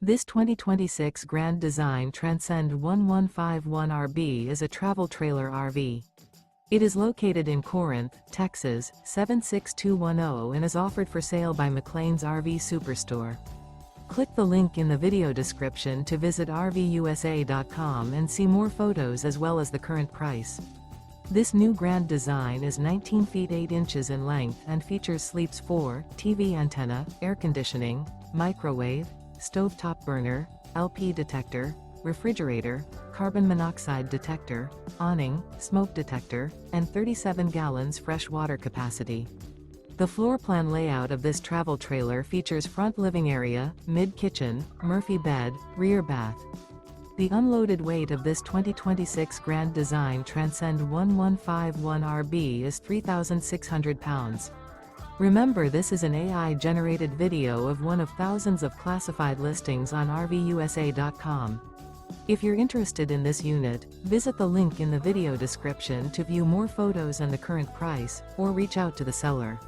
This 2026 Grand Design Transcend 1151RB is a travel trailer RV. It is located in Corinth, Texas, 76210 and is offered for sale by McClain's RV Superstore. Click the link in the video description to visit RVUSA.com and see more photos as well as the current price. This new Grand Design is 19 feet 8 inches in length and features sleeps 4, TV antenna, air conditioning, microwave, stovetop burner, LP detector, refrigerator, carbon monoxide detector, awning, smoke detector, and 37 gallons fresh water capacity. The floor plan layout of this travel trailer features front living area, mid-kitchen, Murphy bed, rear bath. The unloaded weight of this 2026 Grand Design Transcend 1151RB is 3,600 pounds. Remember, this is an AI-generated video of one of thousands of classified listings on RVUSA.com. If you're interested in this unit, visit the link in the video description to view more photos and the current price, or reach out to the seller.